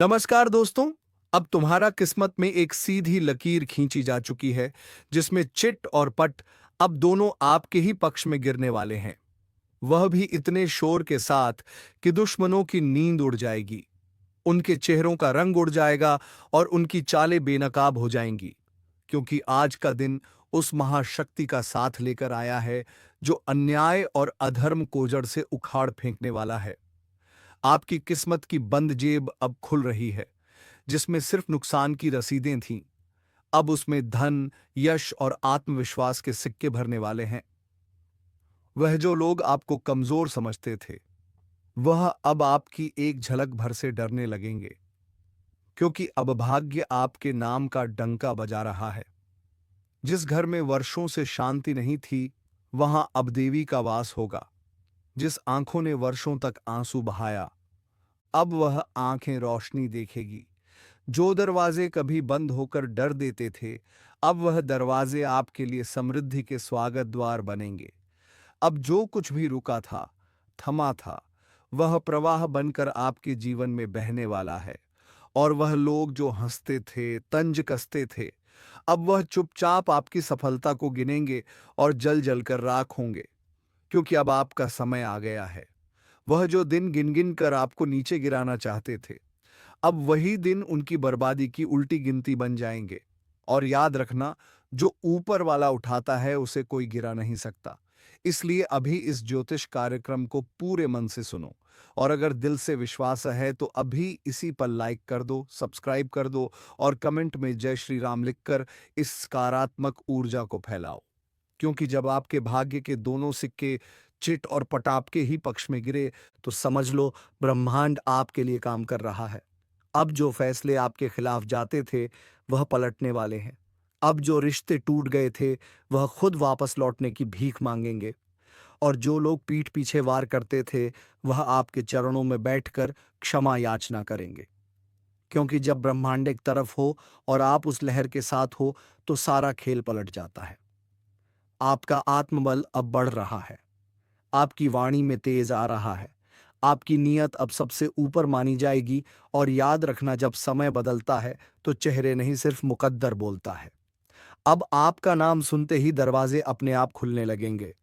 नमस्कार दोस्तों। अब तुम्हारा किस्मत में एक सीधी लकीर खींची जा चुकी है, जिसमें चिट और पट अब दोनों आपके ही पक्ष में गिरने वाले हैं। वह भी इतने शोर के साथ कि दुश्मनों की नींद उड़ जाएगी, उनके चेहरों का रंग उड़ जाएगा और उनकी चालें बेनकाब हो जाएंगी। क्योंकि आज का दिन उस महाशक्ति का साथ लेकर आया है, जो अन्याय और अधर्म को जड़ से उखाड़ फेंकने वाला है। आपकी किस्मत की बंद जेब अब खुल रही है, जिसमें सिर्फ नुकसान की रसीदें थीं। अब उसमें धन, यश और आत्मविश्वास के सिक्के भरने वाले हैं। वह जो लोग आपको कमजोर समझते थे, वह अब आपकी एक झलक भर से डरने लगेंगे, क्योंकि अब भाग्य आपके नाम का डंका बजा रहा है। जिस घर में वर्षों से शांति नहीं थी, वहां अब देवी का वास होगा। जिस आंखों ने वर्षों तक आंसू बहाया, अब वह आंखें रोशनी देखेगी। जो दरवाजे कभी बंद होकर डर देते थे, अब वह दरवाजे आपके लिए समृद्धि के स्वागत द्वार बनेंगे। अब जो कुछ भी रुका था, थमा था, वह प्रवाह बनकर आपके जीवन में बहने वाला है। और वह लोग जो हंसते थे, तंज कसते थे, अब वह चुपचाप आपकी सफलता को गिनेंगे और जल जल कर राख होंगे। क्योंकि अब आपका समय आ गया है। वह जो दिन गिन गिन कर आपको नीचे गिराना चाहते थे, अब वही दिन उनकी बर्बादी की उल्टी गिनती बन जाएंगे। और याद रखना, जो ऊपर वाला उठाता है उसे कोई गिरा नहीं सकता। इसलिए अभी इस ज्योतिष कार्यक्रम को पूरे मन से सुनो। और अगर दिल से विश्वास है तो अभी इसी पर लाइक कर दो, सब्सक्राइब कर दो और कमेंट में जय श्री राम लिखकर इस सकारात्मक ऊर्जा को फैलाओ। क्योंकि जब आपके भाग्य के दोनों सिक्के चिट और पटाप के ही पक्ष में गिरे, तो समझ लो ब्रह्मांड आपके लिए काम कर रहा है। अब जो फैसले आपके खिलाफ जाते थे, वह पलटने वाले हैं। अब जो रिश्ते टूट गए थे, वह खुद वापस लौटने की भीख मांगेंगे। और जो लोग पीठ पीछे वार करते थे, वह आपके चरणों में बैठकर क्षमा याचना करेंगे। क्योंकि जब ब्रह्मांड एक तरफ हो और आप उस लहर के साथ हो, तो सारा खेल पलट जाता है। आपका आत्मबल अब बढ़ रहा है, आपकी वाणी में तेज आ रहा है, आपकी नीयत अब सबसे ऊपर मानी जाएगी। और याद रखना, जब समय बदलता है तो चेहरे नहीं, सिर्फ मुकद्दर बोलता है। अब आपका नाम सुनते ही दरवाजे अपने आप खुलने लगेंगे।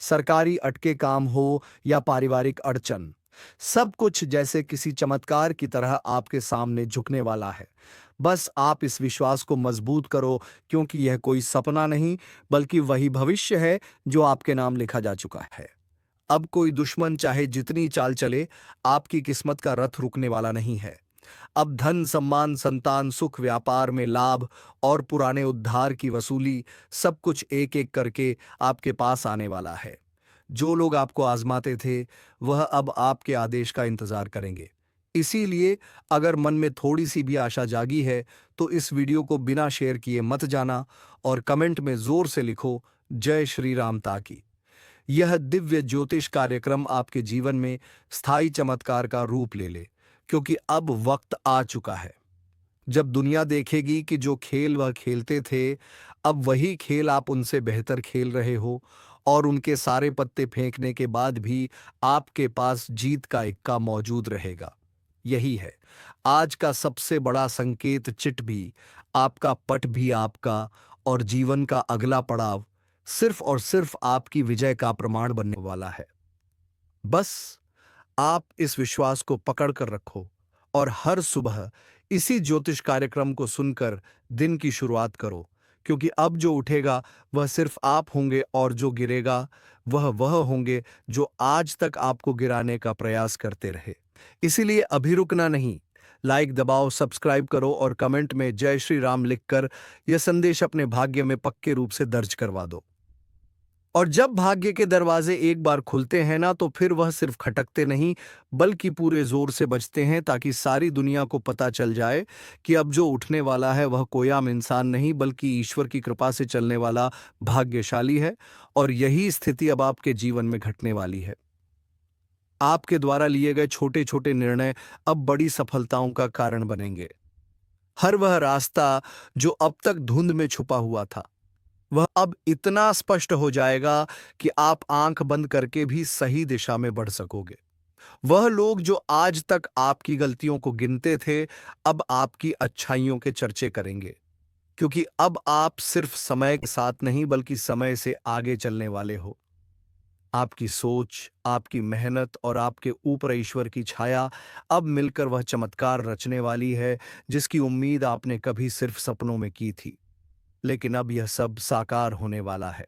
सरकारी अटके काम हो या पारिवारिक अड़चन, सब कुछ जैसे किसी चमत्कार की तरह आपके सामने झुकने वाला है। बस आप इस विश्वास को मजबूत करो, क्योंकि यह कोई सपना नहीं, बल्कि वही भविष्य है जो आपके नाम लिखा जा चुका है। अब कोई दुश्मन चाहे जितनी चाल चले, आपकी किस्मत का रथ रुकने वाला नहीं है। अब धन, सम्मान, संतान, सुख, व्यापार में लाभ और पुराने उद्धार की वसूली, सब कुछ एक एक करके आपके पास आने वाला है। जो लोग आपको आजमाते थे, वह अब आपके आदेश का इंतजार करेंगे। इसीलिए अगर मन में थोड़ी सी भी आशा जागी है, तो इस वीडियो को बिना शेयर किए मत जाना और कमेंट में जोर से लिखो जय श्री राम, ताकि यह दिव्य ज्योतिष कार्यक्रम आपके जीवन में स्थायी चमत्कार का रूप ले ले। क्योंकि अब वक्त आ चुका है जब दुनिया देखेगी कि जो खेल वह खेलते थे, अब वही खेल आप उनसे बेहतर खेल रहे हो। और उनके सारे पत्ते फेंकने के बाद भी आपके पास जीत का इक्का मौजूद रहेगा। यही है आज का सबसे बड़ा संकेत। चिट भी आपका, पट भी आपका, और जीवन का अगला पड़ाव सिर्फ और सिर्फ आपकी विजय का प्रमाण बनने वाला है। बस आप इस विश्वास को पकड़ कर रखो और हर सुबह इसी ज्योतिष कार्यक्रम को सुनकर दिन की शुरुआत करो। क्योंकि अब जो उठेगा वह सिर्फ आप होंगे, और जो गिरेगा वह होंगे जो आज तक आपको गिराने का प्रयास करते रहे। इसीलिए अभी रुकना नहीं, लाइक दबाओ, सब्सक्राइब करो और कमेंट में जय श्री राम लिखकर यह संदेश अपने भाग्य में पक्के रूप से दर्ज करवा दो। और जब भाग्य के दरवाजे एक बार खुलते हैं ना, तो फिर वह सिर्फ खटकते नहीं, बल्कि पूरे जोर से बजते हैं, ताकि सारी दुनिया को पता चल जाए कि अब जो उठने वाला है वह कोई आम इंसान नहीं, बल्कि ईश्वर की कृपा से चलने वाला भाग्यशाली है। और यही स्थिति अब आपके जीवन में घटने वाली है। आपके द्वारा लिए गए छोटे छोटे निर्णय अब बड़ी सफलताओं का कारण बनेंगे। हर वह रास्ता जो अब तक धुंध में छुपा हुआ था, वह अब इतना स्पष्ट हो जाएगा कि आप आंख बंद करके भी सही दिशा में बढ़ सकोगे। वह लोग जो आज तक आपकी गलतियों को गिनते थे, अब आपकी अच्छाइयों के चर्चे करेंगे, क्योंकि अब आप सिर्फ समय के साथ नहीं बल्कि समय से आगे चलने वाले हो। आपकी सोच, आपकी मेहनत और आपके ऊपर ईश्वर की छाया अब मिलकर वह चमत्कार रचने वाली है जिसकी उम्मीद आपने कभी सिर्फ सपनों में की थी। लेकिन अब यह सब साकार होने वाला है।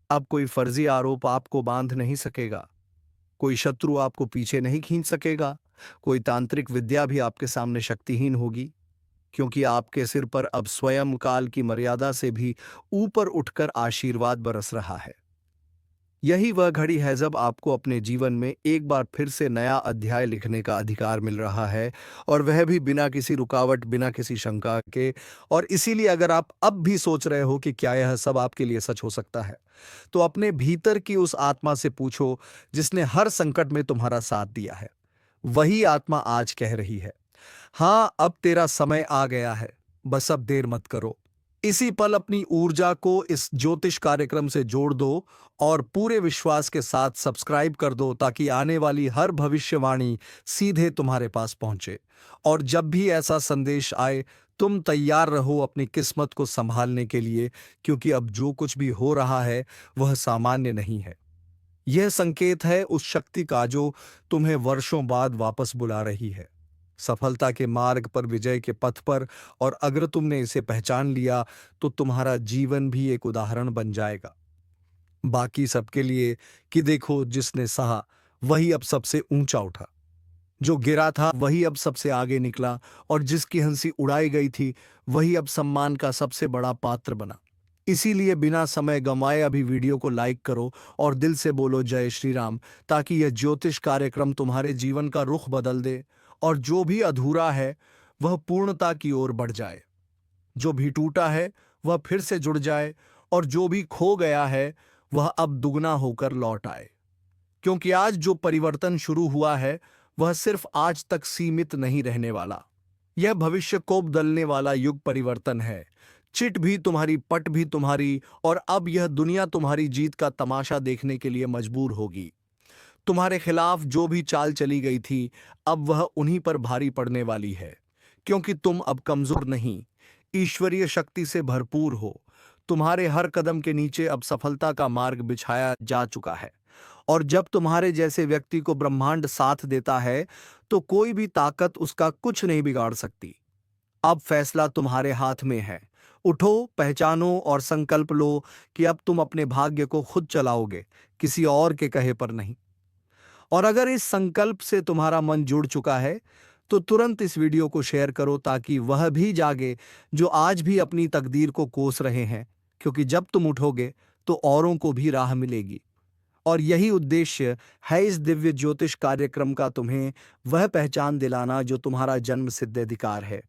अब कोई फर्जी आरोप आपको बांध नहीं सकेगा, कोई शत्रु आपको पीछे नहीं खींच सकेगा, कोई तांत्रिक विद्या भी आपके सामने शक्तिहीन होगी, क्योंकि आपके सिर पर अब स्वयं काल की मर्यादा से भी ऊपर उठकर आशीर्वाद बरस रहा है। यही वह घड़ी है जब आपको अपने जीवन में एक बार फिर से नया अध्याय लिखने का अधिकार मिल रहा है, और वह भी बिना किसी रुकावट, बिना किसी शंका के। और इसीलिए अगर आप अब भी सोच रहे हो कि क्या यह सब आपके लिए सच हो सकता है, तो अपने भीतर की उस आत्मा से पूछो जिसने हर संकट में तुम्हारा साथ दिया है। वही आत्मा आज कह रही है, हाँ, अब तेरा समय आ गया है, बस अब देर मत करो। इसी पल अपनी ऊर्जा को इस ज्योतिष कार्यक्रम से जोड़ दो और पूरे विश्वास के साथ सब्सक्राइब कर दो, ताकि आने वाली हर भविष्यवाणी सीधे तुम्हारे पास पहुंचे। और जब भी ऐसा संदेश आए, तुम तैयार रहो अपनी किस्मत को संभालने के लिए, क्योंकि अब जो कुछ भी हो रहा है वह सामान्य नहीं है। यह संकेत है उस शक्ति का जो तुम्हें वर्षों बाद वापस बुला रही है, सफलता के मार्ग पर, विजय के पथ पर। और अगर तुमने इसे पहचान लिया तो तुम्हारा जीवन भी एक उदाहरण बन जाएगा बाकी सबके लिए, कि देखो, जिसने सहा वही अब सबसे ऊंचा उठा, जो गिरा था वही अब सबसे आगे निकला, और जिसकी हंसी उड़ाई गई थी वही अब सम्मान का सबसे बड़ा पात्र बना। इसीलिए बिना समय गंवाए अभी वीडियो को लाइक करो और दिल से बोलो जय श्री राम, ताकि यह ज्योतिष कार्यक्रम तुम्हारे जीवन का रुख बदल दे, और जो भी अधूरा है वह पूर्णता की ओर बढ़ जाए, जो भी टूटा है वह फिर से जुड़ जाए, और जो भी खो गया है वह अब दुगना होकर लौट आए। क्योंकि आज जो परिवर्तन शुरू हुआ है वह सिर्फ आज तक सीमित नहीं रहने वाला। यह भविष्य को बदलने वाला युग परिवर्तन है। चिट भी तुम्हारी, पट भी तुम्हारी, और अब यह दुनिया तुम्हारी जीत का तमाशा देखने के लिए मजबूर होगी। तुम्हारे खिलाफ जो भी चाल चली गई थी, अब वह उन्हीं पर भारी पड़ने वाली है, क्योंकि तुम अब कमजोर नहीं, ईश्वरीय शक्ति से भरपूर हो। तुम्हारे हर कदम के नीचे अब सफलता का मार्ग बिछाया जा चुका है, और जब तुम्हारे जैसे व्यक्ति को ब्रह्मांड साथ देता है तो कोई भी ताकत उसका कुछ नहीं बिगाड़ सकती। अब फैसला तुम्हारे हाथ में है। उठो, पहचानो और संकल्प लो कि अब तुम अपने भाग्य को खुद चलाओगे, किसी और के कहे पर नहीं। और अगर इस संकल्प से तुम्हारा मन जुड़ चुका है तो तुरंत इस वीडियो को शेयर करो, ताकि वह भी जागे जो आज भी अपनी तकदीर को कोस रहे हैं, क्योंकि जब तुम उठोगे तो औरों को भी राह मिलेगी। और यही उद्देश्य है इस दिव्य ज्योतिष कार्यक्रम का, तुम्हें वह पहचान दिलाना जो तुम्हारा जन्म सिद्ध अधिकार है।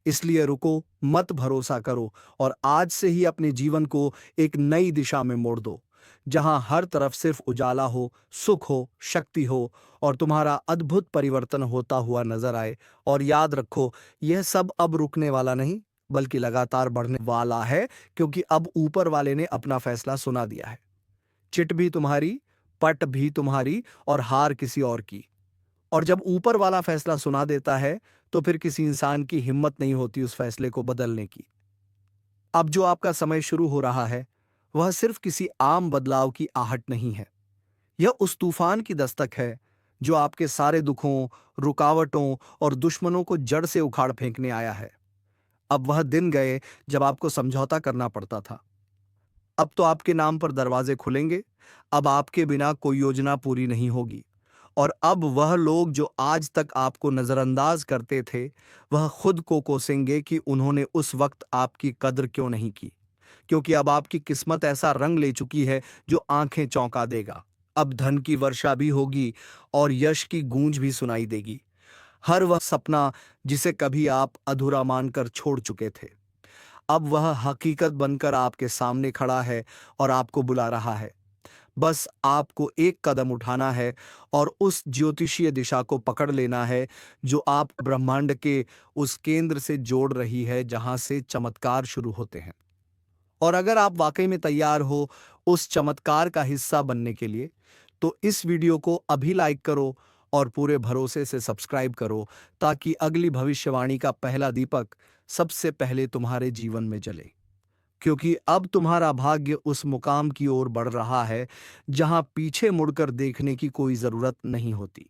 इसलिए रुको मत, भरोसा करो और आज से ही अपने जीवन को एक नई दिशा में मोड़ दो, जहां हर तरफ सिर्फ उजाला हो, सुख हो, शक्ति हो, और तुम्हारा अद्भुत परिवर्तन होता हुआ नजर आए। और याद रखो, यह सब अब रुकने वाला नहीं बल्कि लगातार बढ़ने वाला है, क्योंकि अब ऊपर वाले ने अपना फैसला सुना दिया है। चिट भी तुम्हारी, पट भी तुम्हारी, और हार किसी और की। और जब ऊपर वाला फैसला सुना देता है तो फिर किसी इंसान की हिम्मत नहीं होती उस फैसले को बदलने की। अब जो आपका समय शुरू हो रहा है वह सिर्फ किसी आम बदलाव की आहट नहीं है। यह उस तूफान की दस्तक है जो आपके सारे दुखों, रुकावटों और दुश्मनों को जड़ से उखाड़ फेंकने आया है। अब वह दिन गए जब आपको समझौता करना पड़ता था। अब तो आपके नाम पर दरवाजे खुलेंगे। अब आपके बिना कोई योजना पूरी नहीं होगी। और अब वह लोग जो आज तक आपको नजरअंदाज करते थे, वह खुद को कोसेंगे कि उन्होंने उस वक्त आपकी कद्र क्यों नहीं की। क्योंकि अब आपकी किस्मत ऐसा रंग ले चुकी है जो आंखें चौंका देगा। अब धन की वर्षा भी होगी और यश की गूंज भी सुनाई देगी। हर वह सपना जिसे कभी आप अधूरा मानकर छोड़ चुके थे, अब वह हकीकत बनकर आपके सामने खड़ा है और आपको बुला रहा है। बस आपको एक कदम उठाना है और उस ज्योतिषीय दिशा को पकड़ लेना है जो आप ब्रह्मांड के उस केंद्र से जोड़ रही है जहां से चमत्कार शुरू होते हैं। और अगर आप वाकई में तैयार हो उस चमत्कार का हिस्सा बनने के लिए, तो इस वीडियो को अभी लाइक करो और पूरे भरोसे से सब्सक्राइब करो ताकि अगली भविष्यवाणी का पहला दीपक सबसे पहले तुम्हारे जीवन में जले। क्योंकि अब तुम्हारा भाग्य उस मुकाम की ओर बढ़ रहा है जहां पीछे मुड़कर देखने की कोई जरूरत नहीं होती।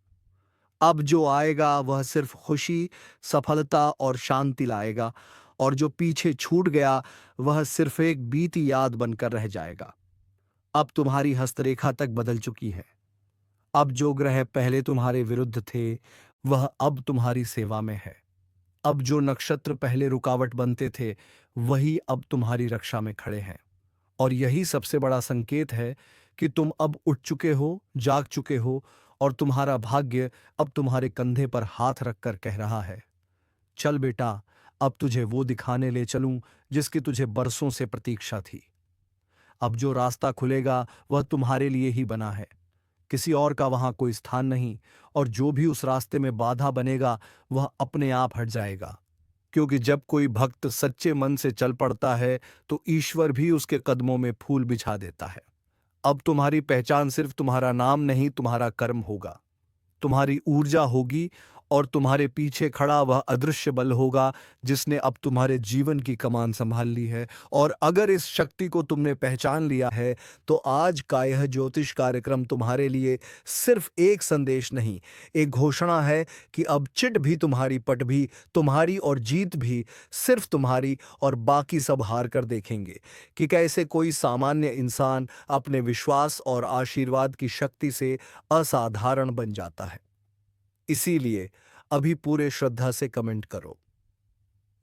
अब जो आएगा वह सिर्फ खुशी, सफलता और शांति लाएगा, और जो पीछे छूट गया वह सिर्फ एक बीती याद बनकर रह जाएगा। अब तुम्हारी हस्तरेखा तक बदल चुकी है। अब जो ग्रह पहले तुम्हारे विरुद्ध थे वह अब तुम्हारी सेवा में है। अब जो नक्षत्र पहले रुकावट बनते थे वही अब तुम्हारी रक्षा में खड़े हैं। और यही सबसे बड़ा संकेत है कि तुम अब उठ चुके हो, जाग चुके हो, और तुम्हारा भाग्य अब तुम्हारे कंधे पर हाथ रखकर कह रहा है, चल बेटा, अब तुझे वो दिखाने ले चलूं जिसकी तुझे बरसों से प्रतीक्षा थी। अब जो रास्ता खुलेगा वह तुम्हारे लिए ही बना है, किसी और का वहां कोई स्थान नहीं। और जो भी उस रास्ते में बाधा बनेगा वह अपने आप हट जाएगा, क्योंकि जब कोई भक्त सच्चे मन से चल पड़ता है तो ईश्वर भी उसके कदमों में फूल बिछा देता है। अब तुम्हारी पहचान सिर्फ तुम्हारा नाम नहीं, तुम्हारा कर्म होगा, तुम्हारी ऊर्जा होगी, और तुम्हारे पीछे खड़ा वह अदृश्य बल होगा जिसने अब तुम्हारे जीवन की कमान संभाल ली है। और अगर इस शक्ति को तुमने पहचान लिया है तो आज का यह ज्योतिष कार्यक्रम तुम्हारे लिए सिर्फ एक संदेश नहीं, एक घोषणा है कि अब चिट भी तुम्हारी, पट भी तुम्हारी, और जीत भी सिर्फ तुम्हारी, और बाकी सब हार कर देखेंगे कि कैसे कोई सामान्य इंसान अपने विश्वास और आशीर्वाद की शक्ति से असाधारण बन जाता है। इसीलिए अभी पूरे श्रद्धा से कमेंट करो,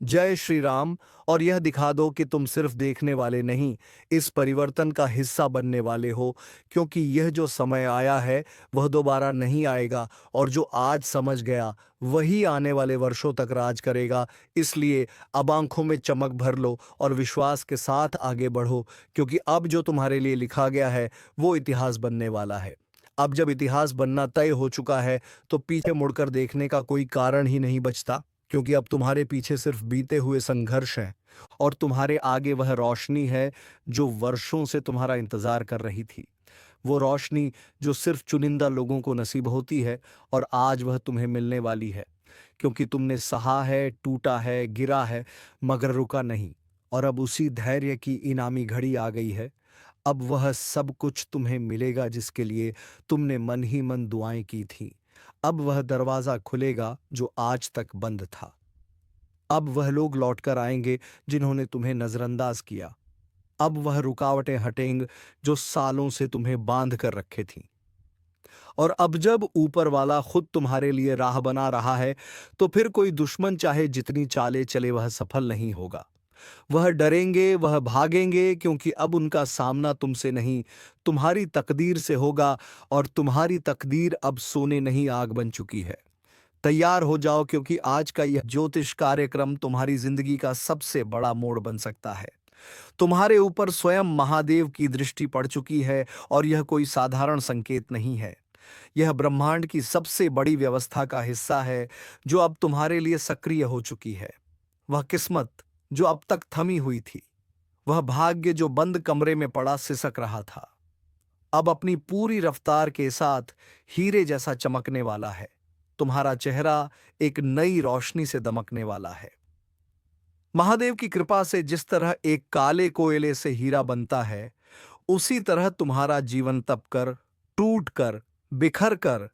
जय श्री राम, और यह दिखा दो कि तुम सिर्फ देखने वाले नहीं, इस परिवर्तन का हिस्सा बनने वाले हो। क्योंकि यह जो समय आया है वह दोबारा नहीं आएगा, और जो आज समझ गया वही आने वाले वर्षों तक राज करेगा। इसलिए अब आंखों में चमक भर लो और विश्वास के साथ आगे बढ़ो, क्योंकि अब जो तुम्हारे लिए लिखा गया है वो इतिहास बनने वाला है। अब जब इतिहास बनना तय हो चुका है तो पीछे मुड़कर देखने का कोई कारण ही नहीं बचता, क्योंकि अब तुम्हारे पीछे सिर्फ बीते हुए संघर्ष हैं, और तुम्हारे आगे वह रोशनी है जो वर्षों से तुम्हारा इंतजार कर रही थी। वो रोशनी जो सिर्फ चुनिंदा लोगों को नसीब होती है, और आज वह तुम्हें मिलने वाली है, क्योंकि तुमने सहा है, टूटा है, गिरा है, मगर रुका नहीं। और अब उसी धैर्य की इनामी घड़ी आ गई है। अब वह सब कुछ तुम्हें मिलेगा जिसके लिए तुमने मन ही मन दुआएं की थीं। अब वह दरवाजा खुलेगा जो आज तक बंद था। अब वह लोग लौटकर आएंगे जिन्होंने तुम्हें नजरअंदाज किया। अब वह रुकावटें हटेंगे जो सालों से तुम्हें बांध कर रखे थीं। और अब जब ऊपर वाला खुद तुम्हारे लिए राह बना रहा है तो फिर कोई दुश्मन चाहे जितनी चाले चले वह सफल नहीं होगा। वह डरेंगे, वह भागेंगे, क्योंकि अब उनका सामना तुमसे नहीं, तुम्हारी तकदीर से होगा। और तुम्हारी तकदीर अब सोने नहीं आग बन चुकी है। तैयार हो जाओ, क्योंकि आज का यह ज्योतिष कार्यक्रम तुम्हारी जिंदगी का सबसे बड़ा मोड़ बन सकता है। तुम्हारे ऊपर स्वयं महादेव की दृष्टि पड़ चुकी है, और यह कोई साधारण संकेत नहीं है। यह ब्रह्मांड की सबसे बड़ी व्यवस्था का हिस्सा है जो अब तुम्हारे लिए सक्रिय हो चुकी है। वह किस्मत जो अब तक थमी हुई थी, वह भाग्य जो बंद कमरे में पड़ा सिसक रहा था, अब अपनी पूरी रफ्तार के साथ हीरे जैसा चमकने वाला है। तुम्हारा चेहरा एक नई रोशनी से दमकने वाला है। महादेव की कृपा से जिस तरह एक काले कोयले से हीरा बनता है, उसी तरह तुम्हारा जीवन तपकर, टूटकर, बिखर कर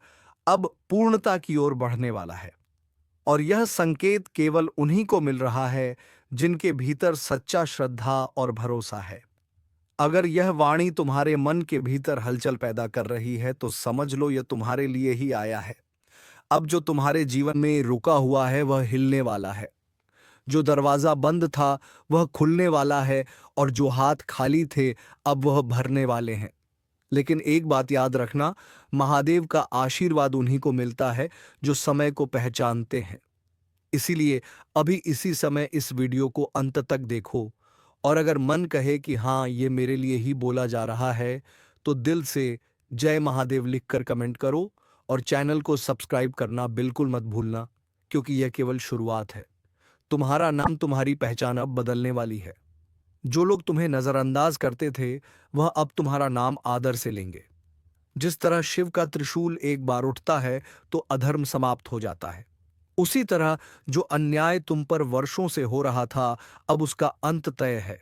अब पूर्णता की ओर बढ़ने वाला है। और यह संकेत केवल उन्हीं को मिल रहा है जिनके भीतर सच्चा श्रद्धा और भरोसा है। अगर यह वाणी तुम्हारे मन के भीतर हलचल पैदा कर रही है तो समझ लो यह तुम्हारे लिए ही आया है। अब जो तुम्हारे जीवन में रुका हुआ है वह हिलने वाला है। जो दरवाजा बंद था वह खुलने वाला है, और जो हाथ खाली थे अब वह भरने वाले हैं। लेकिन एक बात याद रखना, महादेव का आशीर्वाद उन्हीं को मिलता है जो समय को पहचानते हैं। इसीलिए अभी इसी समय इस वीडियो को अंत तक देखो, और अगर मन कहे कि हाँ ये मेरे लिए ही बोला जा रहा है तो दिल से जय महादेव लिखकर कमेंट करो, और चैनल को सब्सक्राइब करना बिल्कुल मत भूलना, क्योंकि यह केवल शुरुआत है। तुम्हारा नाम, तुम्हारी पहचान अब बदलने वाली है। जो लोग तुम्हें नजरअंदाज करते थे वह अब तुम्हारा नाम आदर से लेंगे। जिस तरह शिव का त्रिशूल एक बार उठता है तो अधर्म समाप्त हो जाता है, उसी तरह जो अन्याय तुम पर वर्षों से हो रहा था, अब उसका अंत तय है।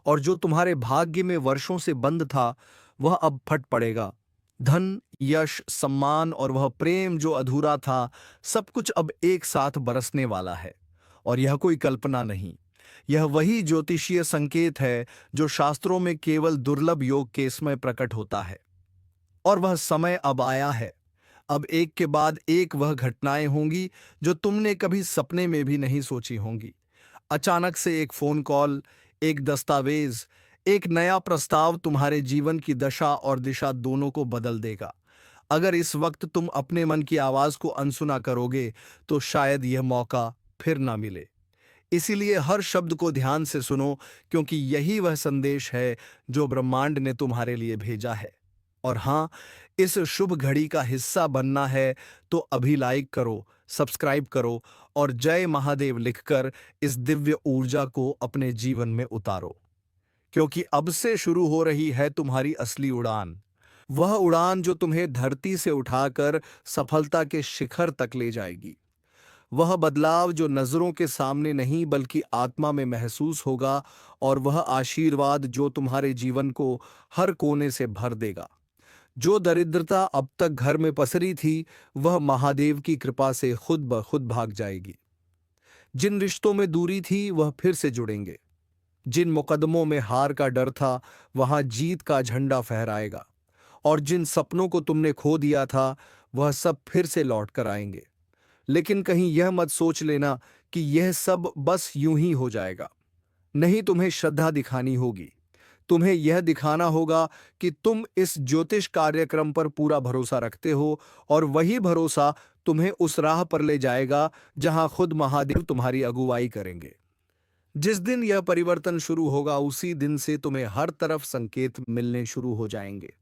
और जो तुम्हारे भाग्य में वर्षों से बंद था, वह अब फट पड़ेगा। धन, यश, सम्मान और वह प्रेम जो अधूरा था, सब कुछ अब एक साथ बरसने वाला है। और यह कोई कल्पना नहीं, यह वही ज्योतिषीय संकेत है जो शास्त्रों में केवल दुर्लभ योग के समय प्रकट होता है। और वह समय अब आया है। अब एक के बाद एक वह घटनाएं होंगी जो तुमने कभी सपने में भी नहीं सोची होंगी। अचानक से एक फोन कॉल, एक दस्तावेज, एक नया प्रस्ताव तुम्हारे जीवन की दशा और दिशा दोनों को बदल देगा। अगर इस वक्त तुम अपने मन की आवाज को अनसुना करोगे तो शायद यह मौका फिर ना मिले। इसीलिए हर शब्द को ध्यान से सुनो, क्योंकि यही वह संदेश है जो ब्रह्मांड ने तुम्हारे लिए भेजा है। और हाँ, इस शुभ घड़ी का हिस्सा बनना है तो अभी लाइक करो, सब्सक्राइब करो और जय महादेव लिखकर इस दिव्य ऊर्जा को अपने जीवन में उतारो। क्योंकि अब से शुरू हो रही है तुम्हारी असली उड़ान, वह उड़ान जो तुम्हें धरती से उठाकर सफलता के शिखर तक ले जाएगी। वह बदलाव जो नजरों के सामने नहीं बल्कि आत्मा में महसूस होगा, और वह आशीर्वाद जो तुम्हारे जीवन को हर कोने से भर देगा। जो दरिद्रता अब तक घर में पसरी थी, वह महादेव की कृपा से खुद ब खुद भाग जाएगी। जिन रिश्तों में दूरी थी, वह फिर से जुड़ेंगे। जिन मुकदमों में हार का डर था, वहां जीत का झंडा फहराएगा। और जिन सपनों को तुमने खो दिया था, वह सब फिर से लौट कर आएंगे। लेकिन कहीं यह मत सोच लेना कि यह सब बस यूं ही हो जाएगा। नहीं, तुम्हें श्रद्धा दिखानी होगी। तुम्हें यह दिखाना होगा कि तुम इस ज्योतिष कार्यक्रम पर पूरा भरोसा रखते हो, और वही भरोसा तुम्हें उस राह पर ले जाएगा जहां खुद महादेव तुम्हारी अगुवाई करेंगे। जिस दिन यह परिवर्तन शुरू होगा, उसी दिन से तुम्हें हर तरफ संकेत मिलने शुरू हो जाएंगे।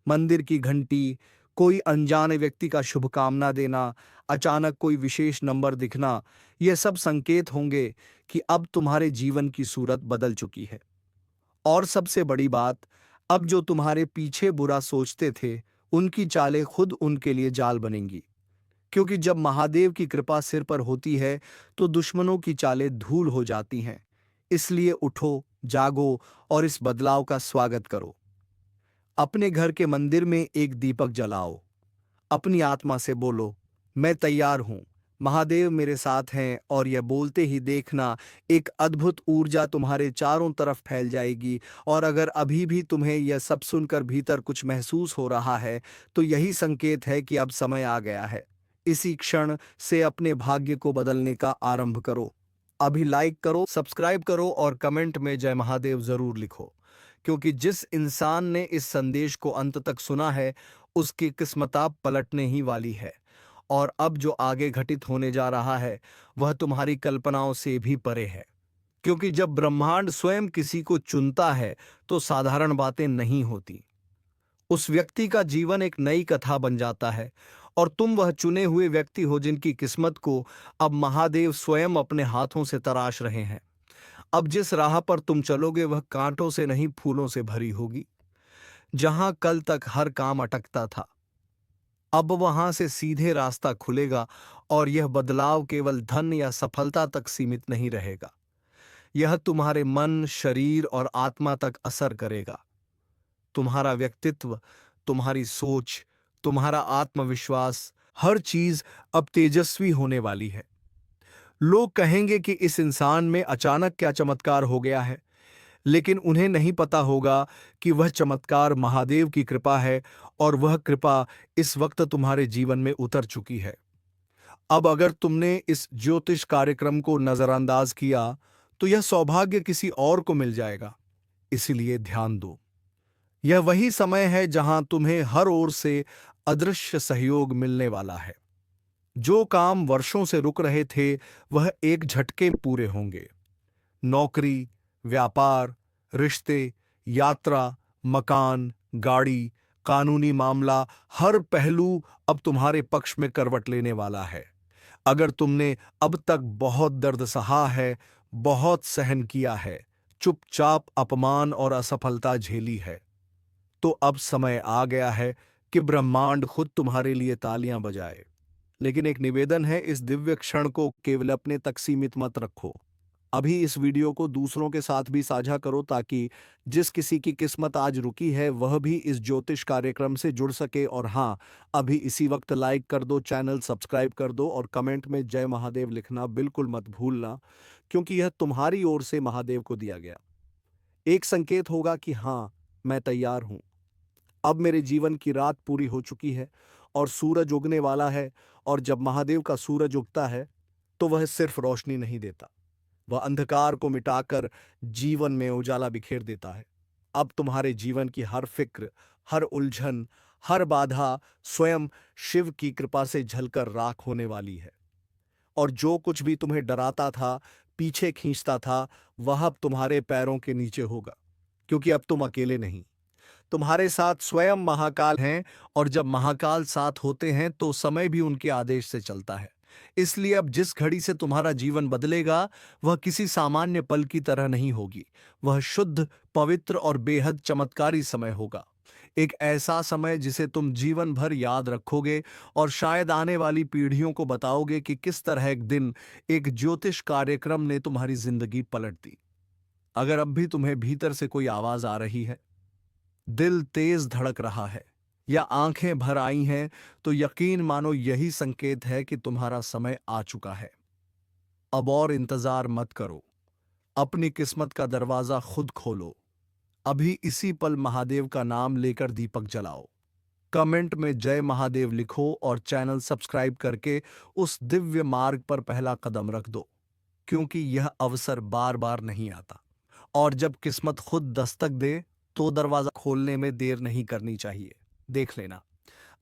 मंदिर की घंटी, कोई अनजाने व्यक्ति का शुभकामना देना, अचानक कोई विशेष नंबर दिखना, यह सब संकेत होंगे कि अब तुम्हारे जीवन की सूरत बदल चुकी है। और सबसे बड़ी बात, अब जो तुम्हारे पीछे बुरा सोचते थे, उनकी चालें खुद उनके लिए जाल बनेंगी। क्योंकि जब महादेव की कृपा सिर पर होती है तो दुश्मनों की चालें धूल हो जाती हैं। इसलिए उठो, जागो और इस बदलाव का स्वागत करो। अपने घर के मंदिर में एक दीपक जलाओ। अपनी आत्मा से बोलो, मैं तैयार हूं, महादेव मेरे साथ हैं। और यह बोलते ही देखना, एक अद्भुत ऊर्जा तुम्हारे चारों तरफ फैल जाएगी। और अगर अभी भी तुम्हें यह सब सुनकर भीतर कुछ महसूस हो रहा है, तो यही संकेत है कि अब समय आ गया है। इसी क्षण से अपने भाग्य को बदलने का आरंभ करो। अभी लाइक करो, सब्सक्राइब करो और कमेंट में जय महादेव जरूर लिखो। क्योंकि जिस इंसान ने इस संदेश को अंत तक सुना है, उसकी किस्मत अब पलटने ही वाली है। और अब जो आगे घटित होने जा रहा है, वह तुम्हारी कल्पनाओं से भी परे है। क्योंकि जब ब्रह्मांड स्वयं किसी को चुनता है, तो साधारण बातें नहीं होती। उस व्यक्ति का जीवन एक नई कथा बन जाता है। और तुम वह चुने हुए व्यक्ति हो जिनकी किस्मत को अब महादेव स्वयं अपने हाथों से तराश रहे हैं। अब जिस राह पर तुम चलोगे, वह कांटों से नहीं, फूलों से भरी होगी। जहां कल तक हर काम अटकता था, अब वहां से सीधे रास्ता खुलेगा। और यह बदलाव केवल धन या सफलता तक सीमित नहीं रहेगा। यह तुम्हारे मन, शरीर और आत्मा तक असर करेगा। तुम्हारा व्यक्तित्व, तुम्हारी सोच, तुम्हारा आत्मविश्वास, हर चीज अब तेजस्वी होने वाली है। लोग कहेंगे कि इस इंसान में अचानक क्या चमत्कार हो गया है, लेकिन उन्हें नहीं पता होगा कि वह चमत्कार महादेव की कृपा है। और वह कृपा इस वक्त तुम्हारे जीवन में उतर चुकी है। अब अगर तुमने इस ज्योतिष कार्यक्रम को नजरअंदाज किया, तो यह सौभाग्य किसी और को मिल जाएगा। इसीलिए ध्यान दो, यह वही समय है जहां तुम्हें हर ओर से अदृश्य सहयोग मिलने वाला है। जो काम वर्षों से रुक रहे थे, वह एक झटके में पूरे होंगे। नौकरी, व्यापार, रिश्ते, यात्रा, मकान, गाड़ी, कानूनी मामला, हर पहलू अब तुम्हारे पक्ष में करवट लेने वाला है। अगर तुमने अब तक बहुत दर्द सहा है, बहुत सहन किया है, चुपचाप अपमान और असफलता झेली है, तो अब समय आ गया है कि ब्रह्मांड खुद तुम्हारे लिए तालियां बजाए। लेकिन एक निवेदन है, इस दिव्य क्षण को केवल अपने तक सीमित मत रखो। अभी इस वीडियो को दूसरों के साथ भी साझा करो ताकि जिस किसी की किस्मत आज रुकी है वह भी इस ज्योतिष कार्यक्रम से जुड़ सके। और हाँ, अभी इसी वक्त लाइक कर दो, चैनल सब्सक्राइब कर दो और कमेंट में जय महादेव लिखना बिल्कुल मत भूलना, क्योंकि यह तुम्हारी ओर से महादेव को दिया गया एक संकेत होगा कि हाँ, मैं तैयार हूं। अब मेरे जीवन की रात पूरी हो चुकी है और सूरज उगने वाला है। और जब महादेव का सूरज उगता है तो वह सिर्फ रोशनी नहीं देता, वह अंधकार को मिटाकर जीवन में उजाला बिखेर देता है। अब तुम्हारे जीवन की हर फिक्र, हर उलझन, हर बाधा स्वयं शिव की कृपा से झलकर राख होने वाली है। और जो कुछ भी तुम्हें डराता था, पीछे खींचता था, वह अब तुम्हारे पैरों के नीचे होगा, क्योंकि अब तुम अकेले नहीं, तुम्हारे साथ स्वयं महाकाल हैं। और जब महाकाल साथ होते हैं तो समय भी उनके आदेश से चलता है। इसलिए अब जिस घड़ी से तुम्हारा जीवन बदलेगा वह किसी सामान्य पल की तरह नहीं होगी, वह शुद्ध, पवित्र और बेहद चमत्कारी समय होगा। एक ऐसा समय जिसे तुम जीवन भर याद रखोगे और शायद आने वाली पीढ़ियों को बताओगे कि किस तरह एक दिन एक ज्योतिष कार्यक्रम ने तुम्हारी जिंदगी पलट दी। अगर अब भी तुम्हें भीतर से कोई आवाज आ रही है, दिल तेज धड़क रहा है या आंखें भर आई हैं, तो यकीन मानो यही संकेत है कि तुम्हारा समय आ चुका है। अब और इंतजार मत करो, अपनी किस्मत का दरवाजा खुद खोलो। अभी इसी पल महादेव का नाम लेकर दीपक जलाओ, कमेंट में जय महादेव लिखो और चैनल सब्सक्राइब करके उस दिव्य मार्ग पर पहला कदम रख दो, क्योंकि यह अवसर बार बार नहीं आता। और जब किस्मत खुद दस्तक दे तो दरवाजा खोलने में देर नहीं करनी चाहिए। देख लेना,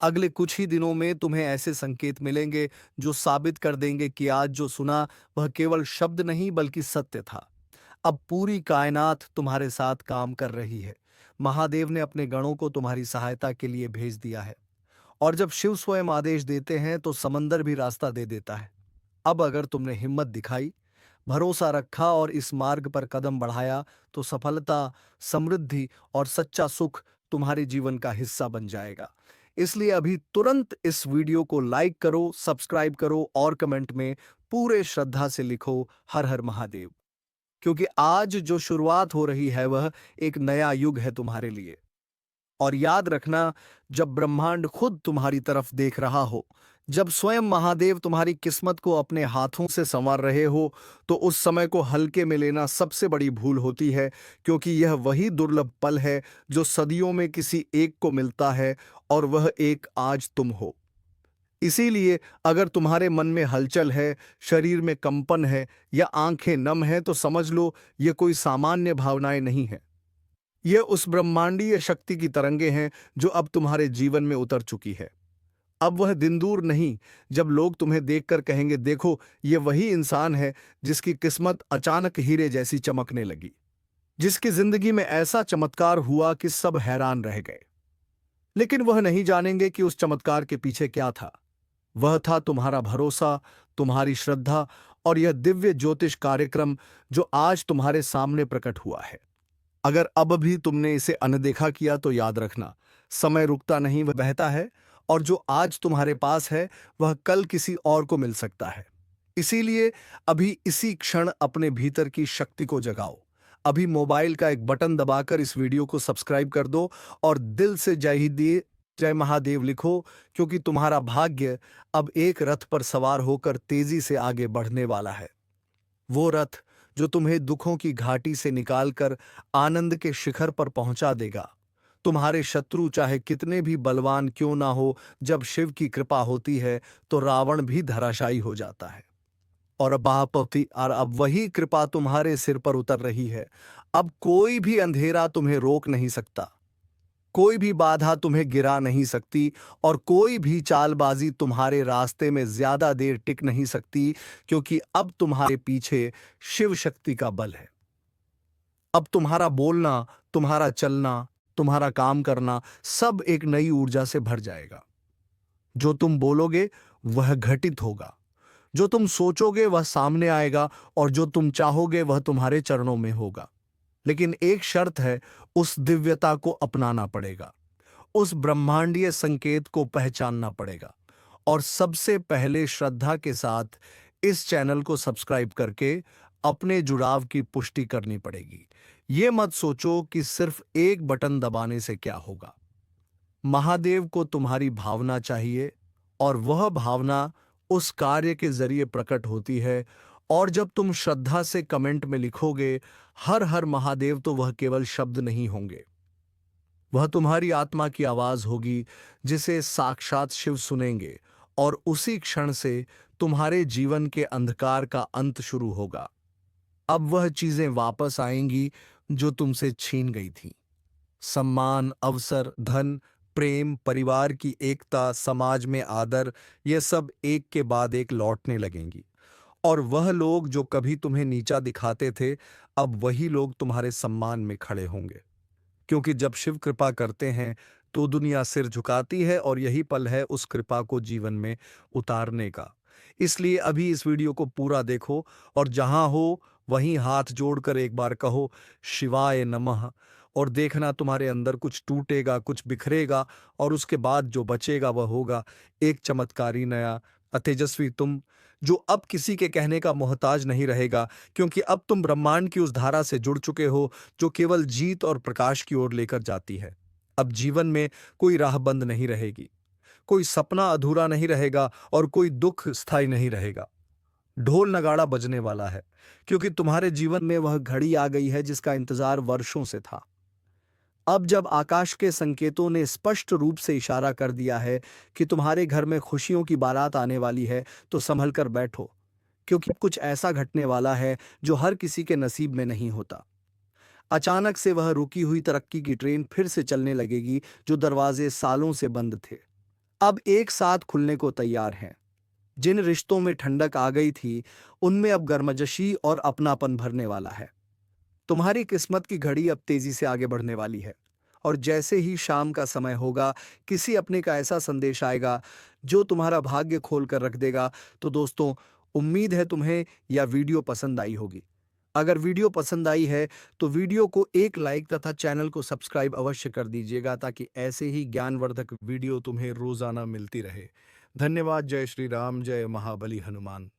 अगले कुछ ही दिनों में तुम्हें ऐसे संकेत मिलेंगे जो साबित कर देंगे कि आज जो सुना वह केवल शब्द नहीं बल्कि सत्य था। अब पूरी कायनात तुम्हारे साथ काम कर रही है। महादेव ने अपने गणों को तुम्हारी सहायता के लिए भेज दिया है। और जब शिव स्वयं आदेश देते हैं तो समंदर भी रास्ता दे देता है। अब अगर तुमने हिम्मत दिखाई, भरोसा रखा और इस मार्ग पर कदम बढ़ाया तो सफलता, समृद्धि और सच्चा सुख तुम्हारे जीवन का हिस्सा बन जाएगा। इसलिए अभी तुरंत इस वीडियो को लाइक करो, सब्सक्राइब करो और कमेंट में पूरे श्रद्धा से लिखो हर हर महादेव, क्योंकि आज जो शुरुआत हो रही है वह एक नया युग है तुम्हारे लिए। और याद रखना, जब ब्रह्मांड खुद तुम्हारी तरफ देख रहा हो, जब स्वयं महादेव तुम्हारी किस्मत को अपने हाथों से संवार रहे हो, तो उस समय को हल्के में लेना सबसे बड़ी भूल होती है, क्योंकि यह वही दुर्लभ पल है जो सदियों में किसी एक को मिलता है और वह एक आज तुम हो। इसीलिए अगर तुम्हारे मन में हलचल है, शरीर में कंपन है या आंखें नम हैं, तो समझ लो ये कोई सामान्य भावनाएं नहीं है। ये उस ब्रह्मांडीय शक्ति की तरंगे हैं जो अब तुम्हारे जीवन में उतर चुकी है। अब वह दिन दूर नहीं जब लोग तुम्हें देखकर कहेंगे, देखो ये वही इंसान है जिसकी किस्मत अचानक हीरे जैसी चमकने लगी, जिसकी जिंदगी में ऐसा चमत्कार हुआ कि सब हैरान रह गए। लेकिन वह नहीं जानेंगे कि उस चमत्कार के पीछे क्या था। वह था तुम्हारा भरोसा, तुम्हारी श्रद्धा और यह दिव्य ज्योतिष कार्यक्रम जो आज तुम्हारे सामने प्रकट हुआ है। अगर अब भी तुमने इसे अनदेखा किया तो याद रखना, समय रुकता नहीं, वह बहता है। और जो आज तुम्हारे पास है वह कल किसी और को मिल सकता है। इसीलिए अभी इसी क्षण अपने भीतर की शक्ति को जगाओ। अभी मोबाइल का एक बटन दबाकर इस वीडियो को सब्सक्राइब कर दो और दिल से जय महादेव लिखो, क्योंकि तुम्हारा भाग्य अब एक रथ पर सवार होकर तेजी से आगे बढ़ने वाला है। वो रथ जो तुम्हें दुखों की घाटी से निकालकर आनंद के शिखर पर पहुंचा देगा। तुम्हारे शत्रु चाहे कितने भी बलवान क्यों ना हो, जब शिव की कृपा होती है तो रावण भी धराशायी हो जाता है। और अब वही कृपा तुम्हारे सिर पर उतर रही है। अब कोई भी अंधेरा तुम्हें रोक नहीं सकता, कोई भी बाधा तुम्हें गिरा नहीं सकती और कोई भी चालबाजी तुम्हारे रास्ते में ज्यादा देर टिक नहीं सकती, क्योंकि अब तुम्हारे पीछे शिव शक्ति का बल है। अब तुम्हारा बोलना, तुम्हारा चलना, तुम्हारा काम करना सब एक नई ऊर्जा से भर जाएगा। जो तुम बोलोगे वह घटित होगा, जो तुम सोचोगे वह सामने आएगा और जो तुम चाहोगे वह तुम्हारे चरणों में होगा। लेकिन एक शर्त है, उस दिव्यता को अपनाना पड़ेगा, उस ब्रह्मांडीय संकेत को पहचानना पड़ेगा और सबसे पहले श्रद्धा के साथ इस चैनल को सब्सक्राइब करके अपने जुड़ाव की पुष्टि करनी पड़ेगी। ये मत सोचो कि सिर्फ एक बटन दबाने से क्या होगा। महादेव को तुम्हारी भावना चाहिए और वह भावना उस कार्य के जरिए प्रकट होती है। और जब तुम श्रद्धा से कमेंट में लिखोगे हर हर महादेव, तो वह केवल शब्द नहीं होंगे, वह तुम्हारी आत्मा की आवाज होगी जिसे साक्षात शिव सुनेंगे और उसी क्षण से तुम्हारे जीवन के अंधकार का अंत शुरू होगा। अब वह चीजें वापस आएंगी जो तुमसे छीन गई थीं। सम्मान, अवसर, धन, प्रेम, परिवार की एकता, समाज में आदर, ये सब एक के बाद एक लौटने लगेंगी। और वह लोग जो कभी तुम्हें नीचा दिखाते थे, अब वही लोग तुम्हारे सम्मान में खड़े होंगे। क्योंकि जब शिव कृपा करते हैं तो दुनिया सिर झुकाती है और यही पल है उस कृपा को जीवन में उतारने का। इसलिए अभी इस वीडियो को पूरा देखो और जहां हो वहीं हाथ जोड़कर एक बार कहो शिवाय नमः, और देखना तुम्हारे अंदर कुछ टूटेगा, कुछ बिखरेगा और उसके बाद जो बचेगा वह होगा एक चमत्कारी नया अतेजस्वी तुम, जो अब किसी के कहने का मोहताज नहीं रहेगा, क्योंकि अब तुम ब्रह्मांड की उस धारा से जुड़ चुके हो जो केवल जीत और प्रकाश की ओर लेकर जाती है। अब जीवन में कोई राह बंद नहीं रहेगी, कोई सपना अधूरा नहीं रहेगा और कोई दुख स्थायी नहीं रहेगा। ढोल नगाड़ा बजने वाला है, क्योंकि तुम्हारे जीवन में वह घड़ी आ गई है जिसका इंतजार वर्षों से था। अब जब आकाश के संकेतों ने स्पष्ट रूप से इशारा कर दिया है कि तुम्हारे घर में खुशियों की बारात आने वाली है, तो संभल कर बैठो, क्योंकि कुछ ऐसा घटने वाला है जो हर किसी के नसीब में नहीं होता। अचानक से वह रुकी हुई तरक्की की ट्रेन फिर से चलने लगेगी, जो दरवाजे सालों से बंद थे अब एक साथ खुलने को तैयार हैं। जिन रिश्तों में ठंडक आ गई थी उनमें अब गर्मजोशी और अपनापन भरने वाला है। तुम्हारी किस्मत की घड़ी अब तेजी से आगे बढ़ने वाली है और जैसे ही शाम का समय होगा, किसी अपने का ऐसा संदेश आएगा जो तुम्हारा भाग्य खोल कर रख देगा। तो दोस्तों, उम्मीद है तुम्हें यह वीडियो पसंद आई होगी। अगर वीडियो पसंद आई है तो वीडियो को एक लाइक तथा चैनल को सब्सक्राइब अवश्य कर दीजिएगा, ताकि ऐसे ही ज्ञानवर्धक वीडियो तुम्हें रोजाना मिलती रहे। धन्यवाद। जय श्री राम, जय महाबली हनुमान।